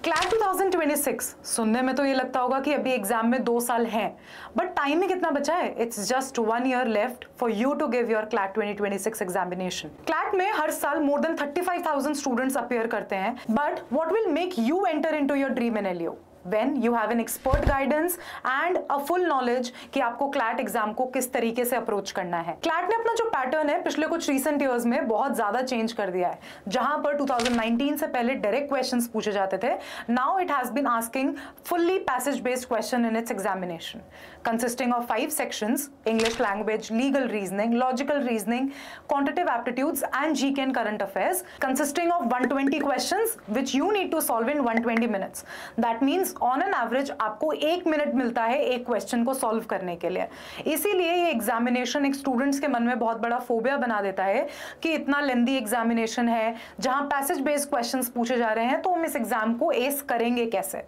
CLAT 2026 सुनने में तो ये लगता होगा कि अभी एग्जाम में 2 साल हैं, बट टाइम ही कितना बचा है? It's just 1 year left for you to give your CLAT 2026 examination. CLAT में हर साल मोर देन 35,000 स्टूडेंट्स अपीयर करते हैं, but what will make you enter into your dream NLU? When you have an expert guidance and a full knowledge कि आपको CLAT exam को किस तरीके से अप्रोच करना है। क्लैट ने अपना जो पैटर्न है पिछले कुछ रीसेंट ईयर्स में बहुत ज्यादा चेंज कर दिया है। जहां पर 2019 से पहले डायरेक्ट क्वेश्चंस पूछे जाते थे, now it has been asking fully passage based question in its examination consisting of 5 sections: English language, legal reasoning, logical reasoning, quantitative aptitudes and GK and current affairs, consisting of 120 questions which you need to solve in 120 minutes. That means on an average आपको 1 minute मिलता है एक question को solve करने के लिए। इसीलिए ये एग्जामिनेशन एक स्टूडेंट्स के मन में बहुत बड़ा फोबिया बना देता है कि इतना लेंदी एग्जामिनेशन है जहां पैसेज बेस्ड क्वेश्चंस पूछे जा रहे हैं, तो हम इस एग्जाम को एस करेंगे कैसे?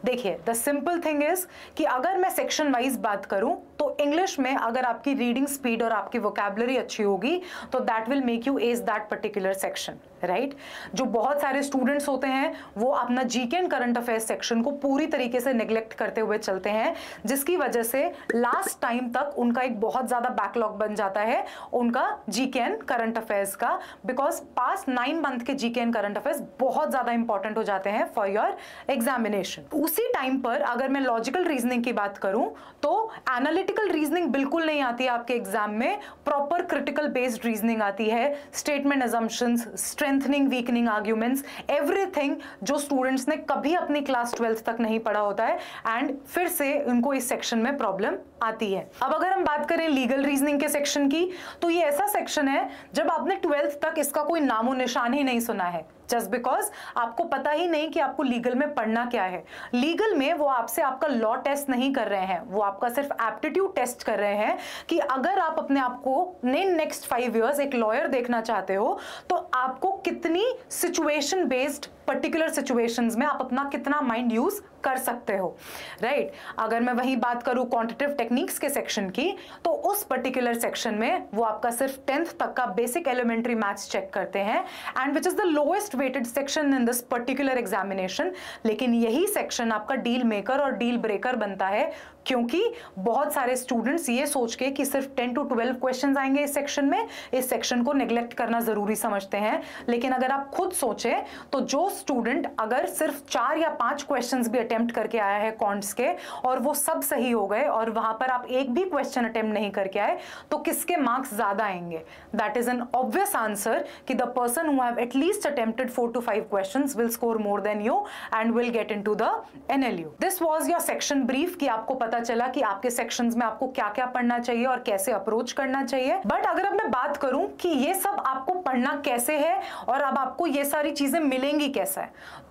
देखिए, द सिंपल थिंग इज कि अगर मैं सेक्शन वाइज बात करूं तो इंग्लिश में अगर आपकी रीडिंग स्पीड और आपकी वोकैबुलरी अच्छी होगी तो that will make U S that particular section, right? जो बहुत सारे स्टूडेंट्स होते हैं वो अपना GK and current affairs section को पूरी तरीके से नेग्लेक्ट करते हुए चलते हैं, जिसकी वजह से लास्ट टाइम तक उनका एक बहुत ज्यादा बैकलॉग बन जाता है उनका जीके एंड करंट अफेयर्स का, बिकॉज पास्ट 9 मंथ के जीके एंड करंट अफेयर्स बहुत ज्यादा इंपॉर्टेंट हो जाते हैं फॉर योर एग्जामिनेशन। उसी टाइम पर अगर मैं लॉजिकल रीजनिंग की बात करूं तो एनालिटिकल रीजनिंग बिल्कुल नहीं आती है आपके एग्जाम में, प्रॉपर क्रिटिकल बेस्ड रीजनिंग आती है, statement assumptions, strengthening weakening arguments, everything जो स्टूडेंट्स ने कभी अपनी क्लास 12th तक नहीं पढ़ा होता है, एंड फिर से उनको इस सेक्शन में प्रॉब्लम आती है। अब अगर हम बात करें लीगल रीजनिंग के सेक्शन की, तो ये ऐसा सेक्शन है जब आपने 12th तक इसका कोई नामो निशान ही नहीं सुना है, जस्ट बिकॉज आपको पता ही नहीं कि आपको लीगल में पढ़ना क्या है। लीगल में वो आपसे आपका लॉ टेस्ट नहीं कर रहे हैं, वो आपका सिर्फ एप्टीट्यूड टेस्ट कर रहे हैं कि अगर आप अपने आप को नेक्स्ट 5 years एक लॉयर देखना चाहते हो तो आपको कितनी सिचुएशन बेस्ड पर्टिकुलर सिचुएशंस में आप अपना कितना माइंड यूज कर सकते हो, राइट? अगर मैं वही बात करूं क्वांटिटेटिव टेक्निक्स के सेक्शन की, तो उस पर्टिकुलर सेक्शन में वो आपका सिर्फ 10th तक का बेसिक एलिमेंट्री मैथ्स चेक करते हैं, and which is the lowest weighted section in this particular examination. लेकिन यही सेक्शन आपका डील मेकर और डील ब्रेकर बनता है, क्योंकि बहुत सारे स्टूडेंट्स ये सोच के कि सिर्फ 10 to 12 क्वेश्चंस आएंगे इस सेक्शन में, इस सेक्शन को नेग्लेक्ट करना जरूरी समझते हैं। लेकिन अगर आप खुद सोचें तो जो स्टूडेंट अगर सिर्फ 4 या 5 क्वेश्चंस भी अटेम्प्ट करके आया है कॉन्ट्स के और वो सब सही हो गए और वहां पर आप एक भी क्वेश्चन अटेम्प्ट नहीं करके आए, तो किसके मार्क्स ज्यादा आएंगे? That is an obvious answer कि the person who have at least attempted 4 to 5 questions will score more than you and will get into the NLU. This was your section brief कि आपको पता चला कि आपके सेक्शंस में आपको क्या क्या पढ़ना चाहिए और कैसे अप्रोच करना चाहिए। बट अगर अब मैं बात करूं कि ये सब आपको पढ़ना कैसे है और अब आपको ये सारी चीजें मिलेंगी कैसे,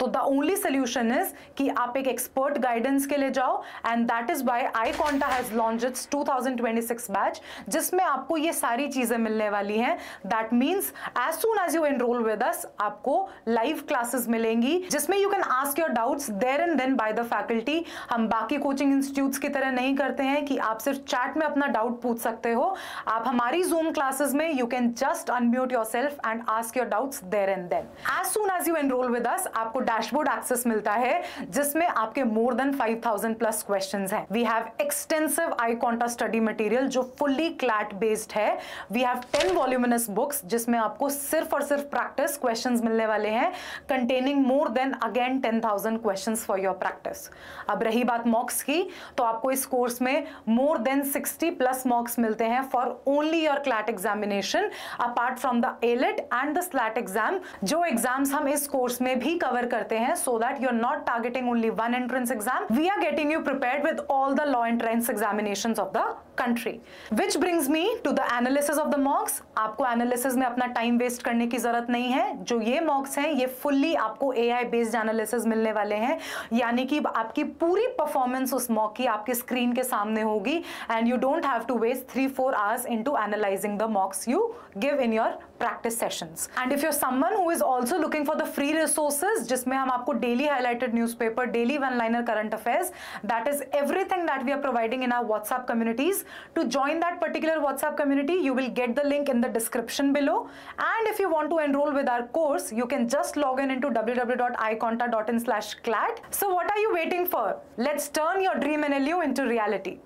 तो द ओनली सोल्यूशन इज कि आप एक एक्सपर्ट गाइडेंस के लिए जाओ, and that is why iConta has launched its 2026 batch, जिसमें आपको ये सारी चीजें मिलने वाली हैं। That means as soon as you enrol with us, आपको लाइव क्लासेस मिलेंगी जिसमें you can ask your doubts there and then by the faculty. हम बाकी कोचिंग इंस्टीट्यूट्स की तरह नहीं करते हैं कि आप सिर्फ चैट में अपना डाउट पूछ सकते हो। आप हमारी जूम क्लासेस में you can just unmute yourself and ask your doubts there and then. As soon as you enrol with us, आपको डैशबोर्ड एक्सेस मिलता है जिसमें आपके मोर देन 5000 प्लस क्वेश्चंस हैं। We have extensive iConta study material जो fully CLAT based है। We have 10 voluminous books जिसमें आपको सिर्फ और सिर्फ प्रैक्टिस क्वेश्चंस मिलने वाले हैं, containing more than again 10,000 questions for your practice. अब रही बात मॉक्स की, तो आपको इस कोर्स में मोर देन 60 प्लस मॉक्स मिलते हैं for only your CLAT examination, apart from the elite and the slate exam, जो एग्जाम्स हम इस कोर्स में भी कवर करते हैं, so that you're not targeting only one entrance exam. We are getting you prepared with all the law entrance examinations of the country. Which brings me to the analysis of the mocks. आपको analysis में अपना time waste करने की जरूरत नहीं है। जो ये मॉक्स हैं ये फुल्ली आपको AI बेस्ड एनालिसिस मिलने वाले हैं, यानी कि आपकी पूरी परफॉर्मेंस उस मॉक की आपके स्क्रीन के सामने होगी, and you don't have to waste 3-4 hours into analyzing the mocks you give in your practice sessions. And if you're someone who is also looking for the free resources, जिसमें हम आपको daily highlighted newspaper, daily one liner current affairs, that is everything that we are providing in our WhatsApp communities, to join that particular WhatsApp community, you will get the link in the description below. And if you want to enroll with our course, you can just log in into www.iconta.in/clat. So what are you waiting for? Let's turn your dream NLU into reality.